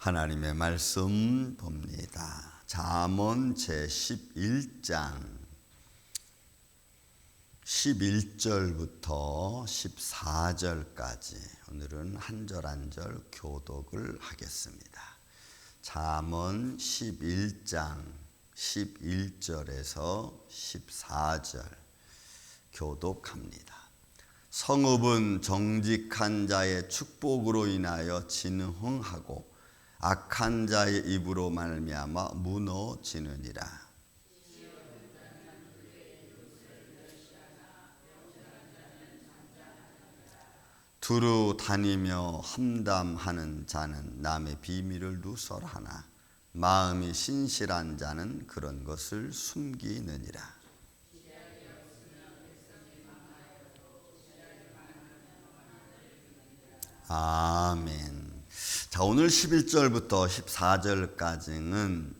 하나님의 말씀 봅니다. 잠언 제11장 11절부터 14절까지 오늘은 한 절 한 절 교독을 하겠습니다. 잠언 11장 11절에서 14절 교독합니다. 성읍은 정직한 자의 축복으로 인하여 진흥하고 악한 자의 입으로 말미암아 무너지느니라. 두루 다니며 험담하는 자는 남의 비밀을 누설하나 마음이 신실한 자는 그런 것을 숨기느니라. 아멘. 자, 오늘 11절부터 14절까지는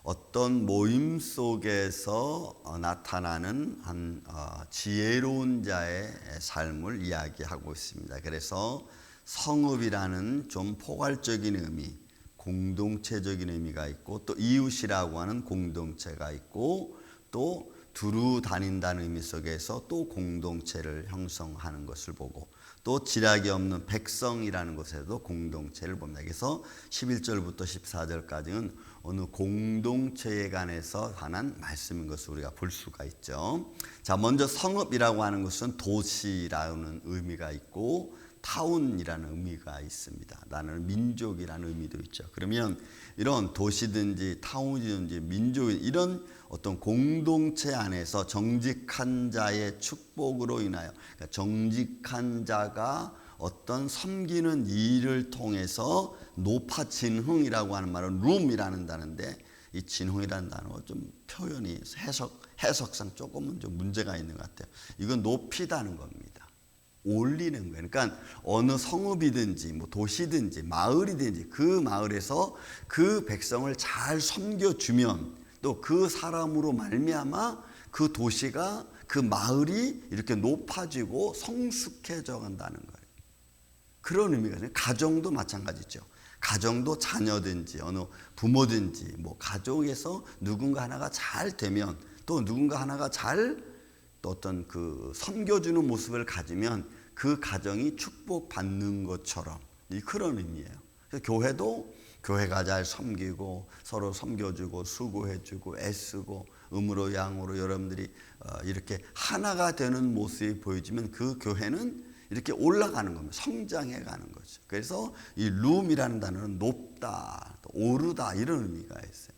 어떤 모임 속에서 나타나는 한 지혜로운 자의 삶을 이야기하고 있습니다. 그래서 성읍이라는 좀 포괄적인 의미, 공동체적인 의미가 있고, 또 이웃이라고 하는 공동체가 있고, 또 두루 다닌다는 의미 속에서 또 공동체를 형성하는 것을 보고, 또 지략이 없는 백성이라는 것에도 공동체를 봅니다. 그래서 11절부터 14절까지는 어느 공동체에 관해서 관한 말씀인 것을 우리가 볼 수가 있죠. 자, 먼저 성읍이라고 하는 것은 도시라는 의미가 있고 타운이라는 의미가 있습니다. 나는 민족이라는 의미도 있죠. 그러면 이런 도시든지 타운이든지 민족, 이런 어떤 공동체 안에서 정직한 자의 축복으로 인하여, 그러니까 정직한 자가 어떤 섬기는 일을 통해서 높아진흥이라고 하는 말은 룸이라는 단어인데, 이 진흥이라는 단어가 좀 표현이 해석상 조금은 좀 문제가 있는 것 같아요. 이건 높이다는 겁니다. 올리는 거예요. 그러니까 어느 성읍이든지 뭐 도시든지 마을이든지 그 마을에서 그 백성을 잘 섬겨주면 또 그 사람으로 말미암아 그 도시가, 그 마을이 이렇게 높아지고 성숙해져 간다는 거예요. 그런 의미가 있어요. 가정도 마찬가지죠. 가정도 자녀든지 어느 부모든지 뭐 가족에서 누군가 하나가 잘 되면, 또 누군가 하나가 잘 또 어떤 그 섬겨주는 모습을 가지면 그 가정이 축복받는 것처럼, 그런 의미예요. 그래서 교회가 잘 섬기고 서로 섬겨주고 수고해주고 애쓰고 음으로 양으로 여러분들이 이렇게 하나가 되는 모습이 보여지면 그 교회는 이렇게 올라가는 겁니다. 성장해 가는 거죠. 그래서 이 룸이라는 단어는 높다, 오르다, 이런 의미가 있어요.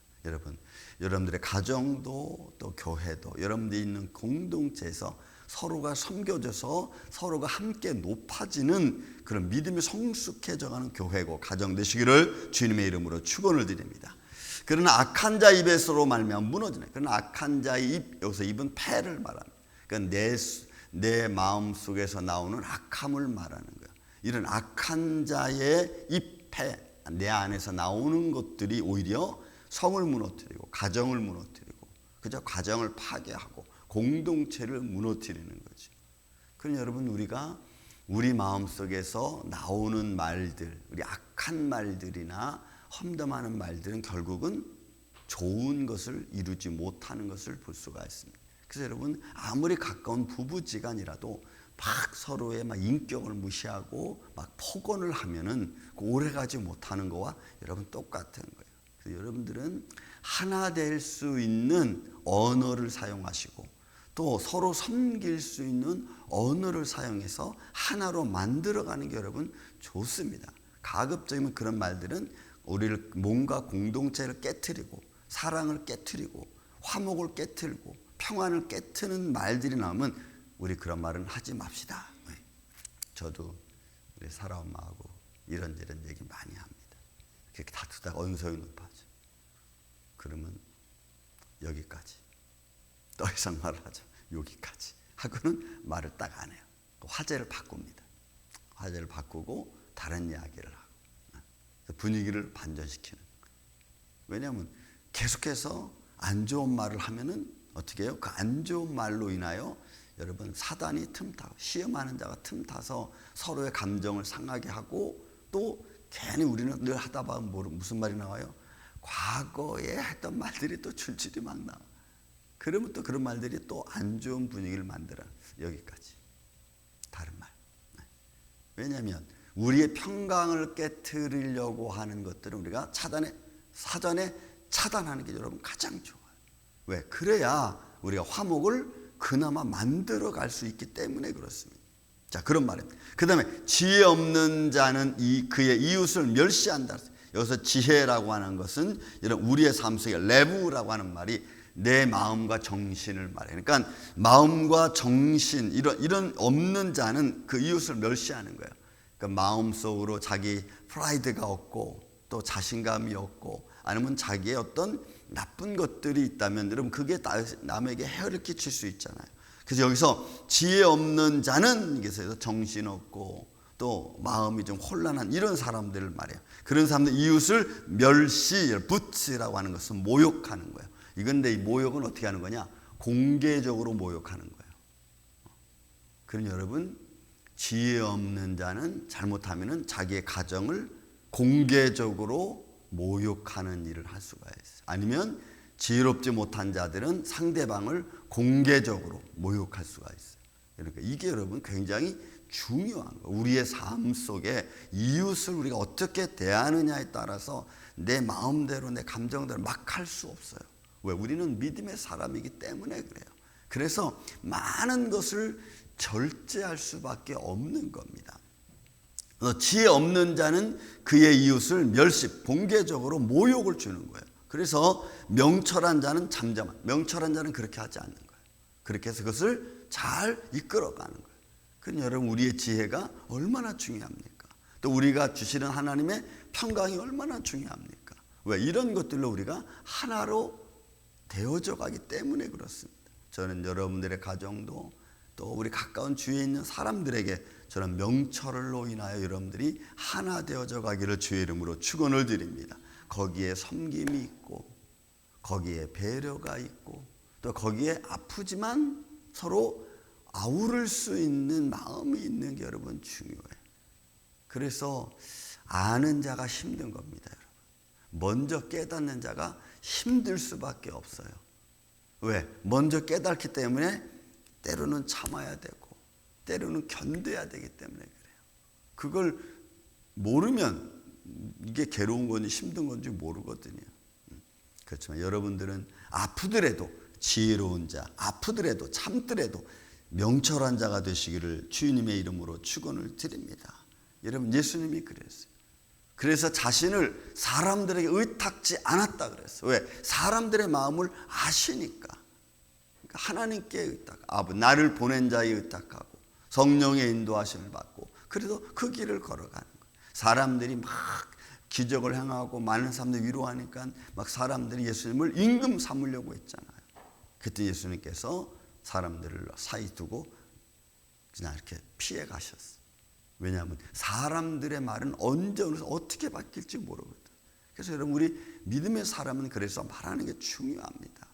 여러분들의 가정도 또 교회도 여러분들이 있는 공동체에서 서로가 섬겨져서 서로가 함께 높아지는 그런 믿음이 성숙해져가는 교회고 가정 되시기를 주님의 이름으로 축원을 드립니다. 그러나 악한 자 입에서로 말미암아 무너지네. 그러나 악한 자의 입, 여기서 입은 폐를 말합니다. 그러니까 내 마음 속에서 나오는 악함을 말하는 거예요. 이런 악한 자의 입, 폐, 내 안에서 나오는 것들이 오히려 성을 무너뜨리고 가정을 무너뜨리고 그저 가정을 파괴하고 공동체를 무너뜨리는 거죠. 그러니 여러분, 우리가 우리 마음속에서 나오는 말들, 우리 악한 말들이나 험담하는 말들은 결국은 좋은 것을 이루지 못하는 것을 볼 수가 있습니다. 그래서 여러분, 아무리 가까운 부부지간이라도 막 서로의 막 인격을 무시하고 막 폭언을 하면은 오래가지 못하는 거와 여러분 똑같은 거예요. 그래서 여러분들은 하나 될 수 있는 언어를 사용하시고 또 서로 섬길 수 있는 언어를 사용해서 하나로 만들어가는 게 여러분 좋습니다. 가급적이면 그런 말들은 우리를 뭔가 공동체를 깨트리고 사랑을 깨트리고 화목을 깨트리고 평안을 깨트리는 말들이 나오면 우리 그런 말은 하지 맙시다. 저도 우리 사라 엄마하고 이런저런 얘기 많이 합니다. 그렇게 다투다가 언성이 높아져. 그러면 여기까지, 더 이상 말을 하죠. 여기까지 하고는 말을 딱 안 해요. 화제를 바꿉니다. 화제를 바꾸고 다른 이야기를 하고 분위기를 반전시키는. 왜냐하면 계속해서 안 좋은 말을 하면은 어떻게 해요? 그 안 좋은 말로 인하여 여러분 사단이 틈타고 시험하는 자가 틈타서 서로의 감정을 상하게 하고 또 괜히 우리는 늘 하다 보면 무슨 말이 나와요? 과거에 했던 말들이 또 줄줄이 막 나와. 그러면 또 그런 말들이 또 안 좋은 분위기를 만들어. 여기까지. 다른 말. 왜냐하면 우리의 평강을 깨트리려고 하는 것들은 우리가 사전에 차단하는 게 여러분 가장 좋아요. 왜? 그래야 우리가 화목을 그나마 만들어 갈 수 있기 때문에 그렇습니다. 자, 그런 말입니다. 그 다음에 지혜 없는 자는 그의 이웃을 멸시한다. 여기서 지혜라고 하는 것은 이런 우리의 삶 속에 레부라고 하는 말이 내 마음과 정신을 말해요. 그러니까 마음과 정신 이런 없는 자는 그 이웃을 멸시하는 거예요. 그러니까 마음속으로 자기 프라이드가 없고 또 자신감이 없고 아니면 자기의 어떤 나쁜 것들이 있다면 여러분 그게 남에게 해를 끼칠 수 있잖아요. 그래서 여기서 지혜 없는 자는 여기서 정신없고 또 마음이 좀 혼란한 이런 사람들을 말해요. 그런 사람들 이웃을 멸시, 부츠라고 하는 것은 모욕하는 거예요. 이건데 이 모욕은 어떻게 하는 거냐? 공개적으로 모욕하는 거예요. 그럼 여러분 지혜 없는 자는 잘못하면은 자기의 가정을 공개적으로 모욕하는 일을 할 수가 있어요. 아니면 지혜롭지 못한 자들은 상대방을 공개적으로 모욕할 수가 있어요. 그러니까 이게 여러분 굉장히 중요한 거예요. 우리의 삶 속에 이웃을 우리가 어떻게 대하느냐에 따라서 내 마음대로 내 감정대로 막 할 수 없어요. 왜? 우리는 믿음의 사람이기 때문에 그래요. 그래서 많은 것을 절제할 수밖에 없는 겁니다. 지혜 없는 자는 그의 이웃을 멸시, 공개적으로 모욕을 주는 거예요. 그래서 명철한 자는 잠잠한, 명철한 자는 그렇게 하지 않는 거예요. 그렇게 해서 그것을 잘 이끌어가는 거예요. 그럼 여러분 우리의 지혜가 얼마나 중요합니까? 또 우리가 주시는 하나님의 평강이 얼마나 중요합니까? 왜? 이런 것들로 우리가 하나로 되어져 가기 때문에 그렇습니다. 저는 여러분들의 가정도 또 우리 가까운 주위에 있는 사람들에게 저는 명철로 인하여 여러분들이 하나 되어져 가기를 주의 이름으로 축원을 드립니다. 거기에 섬김이 있고 거기에 배려가 있고 또 거기에 아프지만 서로 아우를 수 있는 마음이 있는 게 여러분 중요해요. 그래서 아는 자가 힘든 겁니다, 여러분. 먼저 깨닫는 자가 힘들 수밖에 없어요. 왜? 먼저 깨닫기 때문에 때로는 참아야 되고 때로는 견뎌야 되기 때문에 그래요. 그걸 모르면 이게 괴로운 건지 힘든 건지 모르거든요. 그렇지만 여러분들은 아프더라도 지혜로운 자, 아프더라도 참더라도 명철한 자가 되시기를 주님의 이름으로 축원을 드립니다. 여러분 예수님이 그랬어요. 그래서 자신을 사람들에게 의탁지 않았다 그랬어요. 왜? 사람들의 마음을 아시니까. 그러니까 하나님께 의탁, 나를 보낸 자에 의탁하고 성령의 인도하심을 받고 그래도 그 길을 걸어가는 거예요. 사람들이 막 기적을 행하고 많은 사람들 위로하니까 막 사람들이 예수님을 임금 삼으려고 했잖아요. 그때 예수님께서 사람들을 사이 두고 그냥 이렇게 피해 가셨어요. 왜냐하면 사람들의 말은 언제 어떻게 바뀔지 모르거든. 그래서 여러분 우리 믿음의 사람은 그래서 말하는 게 중요합니다.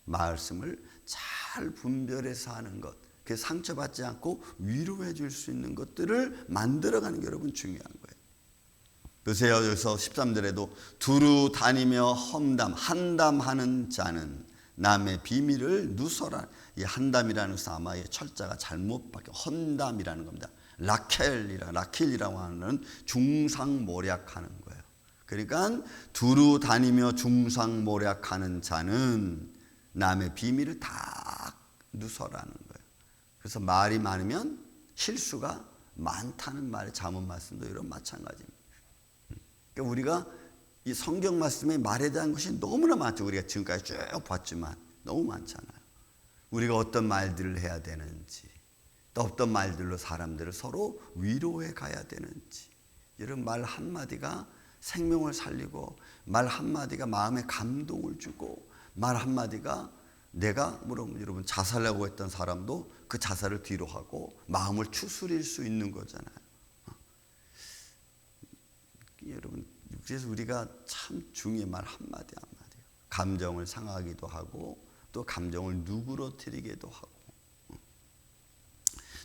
말씀을 잘 분별해서 하는 것, 그 상처받지 않고 위로해 줄 수 있는 것들을 만들어가는 게 여러분 중요한 거예요. 보세요. 여기서 13절에도 두루 다니며 한담하는 자는 남의 비밀을 누설하는, 이 한담이라는 것은 아마 철자가 잘못 바뀌어 헌담이라는 겁니다. 라켈이라고 하는 중상모략하는 거예요. 그러니까 두루 다니며 중상모략하는 자는 남의 비밀을 다 누설하는 거예요. 그래서 말이 많으면 실수가 많다는 말의 자문 말씀도 이런 마찬가지입니다. 그러니까 우리가 이 성경 말씀의 말에 대한 것이 너무나 많죠. 우리가 지금까지 쭉 봤지만 너무 많잖아요. 우리가 어떤 말들을 해야 되는지, 또 어떤 말들로 사람들을 서로 위로해 가야 되는지, 이런 말 한마디가 생명을 살리고 말 한마디가 마음에 감동을 주고 말 한마디가 내가 여러분 자살하려고 했던 사람도 그 자살을 뒤로 하고 마음을 추스릴 수 있는 거잖아요. 여러분 그래서 우리가 참 중요한 말 한마디 한마디요. 감정을 상하기도 하고 또 감정을 누그러뜨리기도 하고.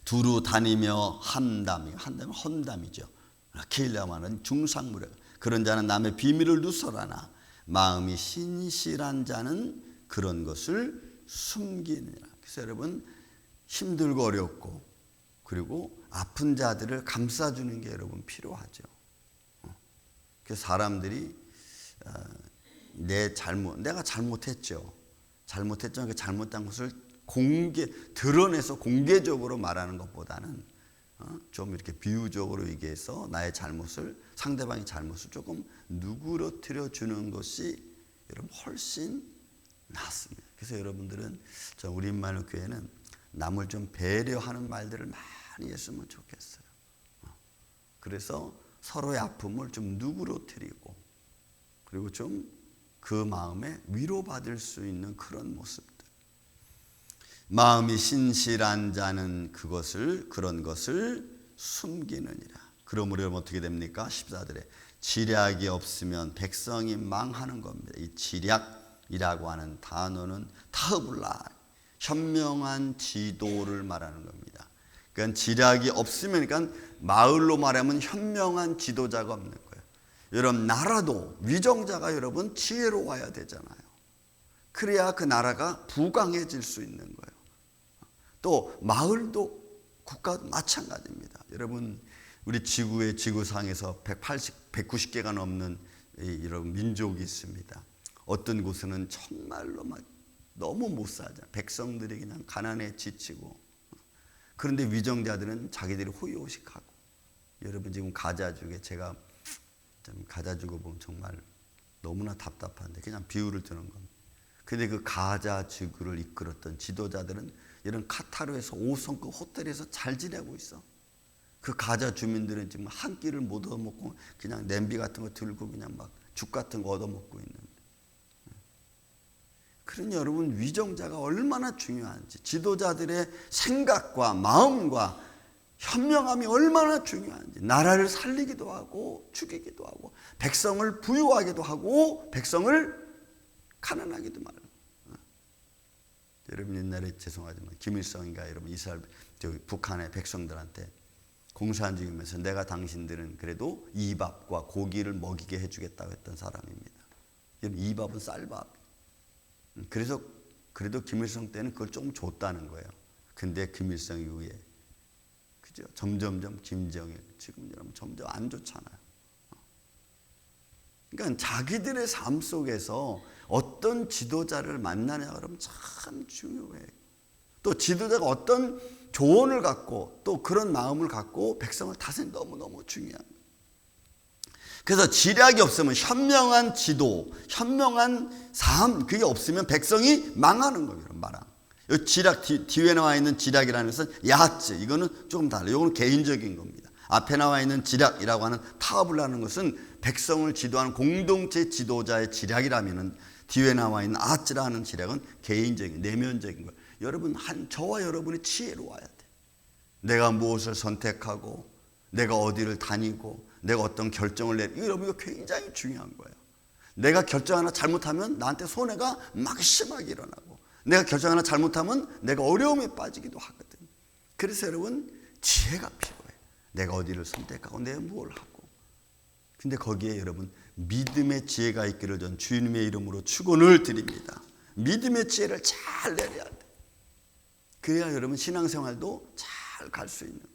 두루 다니며 한담이 헌담이죠. 케일라마는 중상무례. 그런 자는 남의 비밀을 누설하나 마음이 신실한 자는 그런 것을 숨기느니라. 그래서 여러분 힘들고 어렵고 그리고 아픈 자들을 감싸주는 게 여러분 필요하죠. 그래서 사람들이 내가 잘못했죠. 잘못했죠. 그 잘못한 것을 드러내서 공개적으로 말하는 것보다는 좀 이렇게 비유적으로 얘기해서 나의 잘못을, 상대방의 잘못을 조금 누그러뜨려 주는 것이 여러분 훨씬 낫습니다. 그래서 여러분들은 우리 임마누엘 교회는 남을 좀 배려하는 말들을 많이 했으면 좋겠어요. 그래서 서로의 아픔을 좀 누그러뜨리고 그리고 좀 그 마음에 위로받을 수 있는 그런 모습들. 마음이 신실한 자는 그런 것을 숨기느니라. 그러므로 여러분 어떻게 됩니까? 14절에 지략이 없으면 백성이 망하는 겁니다. 이 지략이라고 하는 단어는 타흐블라, 현명한 지도를 말하는 겁니다. 그러니까 지략이 없으면, 그러니까 마을로 말하면 현명한 지도자가 없는 거예요. 여러분 나라도 위정자가 여러분 지혜로워야 되잖아요. 그래야 그 나라가 부강해질 수 있는 거예요. 또 마을도 국가도 마찬가지입니다. 여러분 우리 지구의 지구상에서 190개가 넘는 이런 민족이 있습니다. 어떤 곳은 정말로 막 너무 못 살잖아요. 백성들이 그냥 가난에 지치고. 그런데 위정자들은 자기들이 호의호식하고. 여러분 지금 가자죽에 제가 좀 가자죽을 보면 정말 너무나 답답한데 그냥 비유를 드는 겁니다. 근데 그 가자죽을 이끌었던 지도자들은 이런 카타르에서 5성급 호텔에서 잘 지내고 있어. 그 가자 주민들은 지금 한 끼를 못 얻어먹고 그냥 냄비 같은 거 들고 그냥 막 죽 같은 거 얻어먹고 있는데. 그러니 여러분 위정자가 얼마나 중요한지, 지도자들의 생각과 마음과 현명함이 얼마나 중요한지, 나라를 살리기도 하고 죽이기도 하고 백성을 부유하기도 하고 백성을 가난하기도 말고. 여러분 옛날에 죄송하지만 김일성인가 여러분 이스라엘 북한의 백성들한테 공산 중이면서 내가 당신들은 그래도 이 밥과 고기를 먹이게 해주겠다고 했던 사람입니다. 이 밥은 쌀밥. 그래서 그래도 김일성 때는 그걸 좀 줬다는 거예요. 근데 김일성 이후에 그죠? 점점점 김정일 지금 여러분 점점 안 좋잖아요. 그러니까 자기들의 삶 속에서 어떤 지도자를 만나냐 그러면 참 중요해요. 또 지도자가 어떤 조언을 갖고 또 그런 마음을 갖고 백성을 다스리는 너무너무 중요합니다. 그래서 지략이 없으면 현명한 지도, 현명한 삶 그게 없으면 백성이 망하는 거예요. 말아. 이 지략 뒤에 나와 있는 지략이라는 것은 야하츠 이거는 조금 달라요. 이거는 개인적인 겁니다. 앞에 나와 있는 지략이라고 하는 타업이라는 것은 백성을 지도하는 공동체 지도자의 지략이라면은 뒤에 나와 있는 아츠라는 지략은 개인적인 내면적인 거예요. 여러분 저와 여러분이 지혜로워야 돼. 내가 무엇을 선택하고 내가 어디를 다니고 내가 어떤 결정을 이거 여러분 이거 굉장히 중요한 거예요. 내가 결정 하나 잘못하면 나한테 손해가 막 심하게 일어나고 내가 결정 하나 잘못하면 내가 어려움에 빠지기도 하거든. 그래서 여러분 지혜가 필요해요. 내가 어디를 선택하고 내가 뭘 하고. 근데 거기에 여러분 믿음의 지혜가 있기를 전 주님의 이름으로 축원을 드립니다. 믿음의 지혜를 잘 내려야 돼. 그래야 여러분 신앙생활도 잘 갈 수 있는 거예요.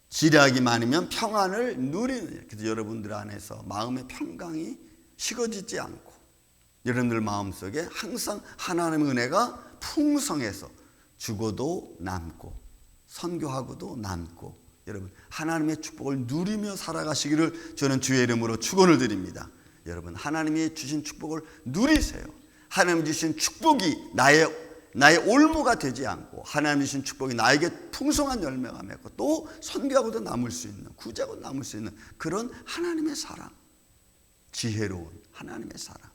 지략이 많으면 평안을 누리는 일. 그래서 여러분들 안에서 마음의 평강이 식어지지 않고 여러분들 마음속에 항상 하나님의 은혜가 풍성해서 죽어도 남고 선교하고도 남고 여러분 하나님의 축복을 누리며 살아가시기를 저는 주의 이름으로 축원을 드립니다. 여러분 하나님이 주신 축복을 누리세요. 하나님 주신 축복이 나의 올무가 되지 않고 하나님 주신 축복이 나에게 풍성한 열매가 맺고 또 선교하고도 남을 수 있는 구제하고도 남을 수 있는 그런 하나님의 사랑, 지혜로운 하나님의 사랑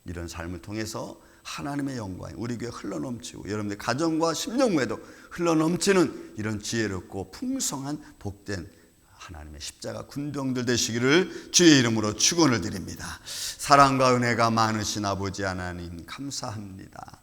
이런 삶을 통해서 하나님의 영광이 우리 교회에 흘러넘치고 여러분들 가정과 심령에도 흘러넘치는 이런 지혜롭고 풍성한 복된 하나님의 십자가 군병들 되시기를 주의 이름으로 축원을 드립니다. 사랑과 은혜가 많으신 아버지 하나님 감사합니다.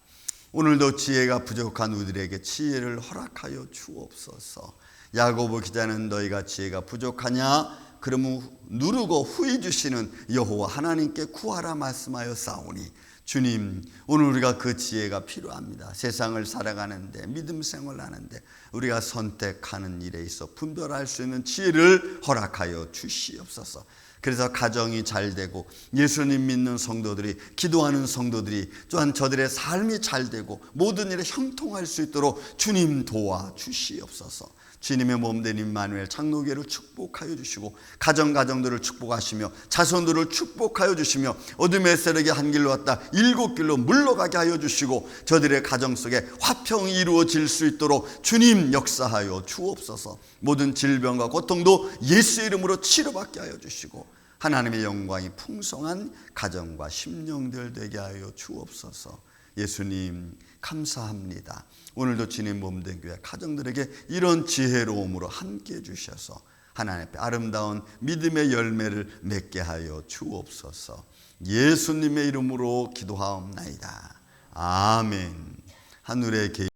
오늘도 지혜가 부족한 우리들에게 지혜를 허락하여 주옵소서. 야고보 기자는 너희가 지혜가 부족하냐? 그러면 누르고 후히 주시는 여호와 하나님께 구하라 말씀하여 싸우니 주님, 오늘 우리가 그 지혜가 필요합니다. 세상을 살아가는데, 믿음 생활하는데 우리가 선택하는 일에 있어 분별할 수 있는 지혜를 허락하여 주시옵소서. 그래서 가정이 잘 되고 예수님 믿는 성도들이, 기도하는 성도들이 또한 저들의 삶이 잘 되고 모든 일에 형통할 수 있도록 주님 도와주시옵소서. 주님의 몸된 임마누엘 장로교를 축복하여 주시고 가정들을 축복하시며 자손들을 축복하여 주시며 어둠의 세력이 한 길로 왔다 7길로 물러가게 하여 주시고 저들의 가정 속에 화평이 이루어질 수 있도록 주님 역사하여 주옵소서. 모든 질병과 고통도 예수 이름으로 치료받게 하여 주시고 하나님의 영광이 풍성한 가정과 심령들 되게 하여 주옵소서. 예수님 감사합니다. 오늘도 주님 몸된 교회 가정들에게 이런 지혜로움으로 함께 해주셔서 하나님 앞에 아름다운 믿음의 열매를 맺게 하여 주옵소서. 예수님의 이름으로 기도하옵나이다. 아멘. 하늘의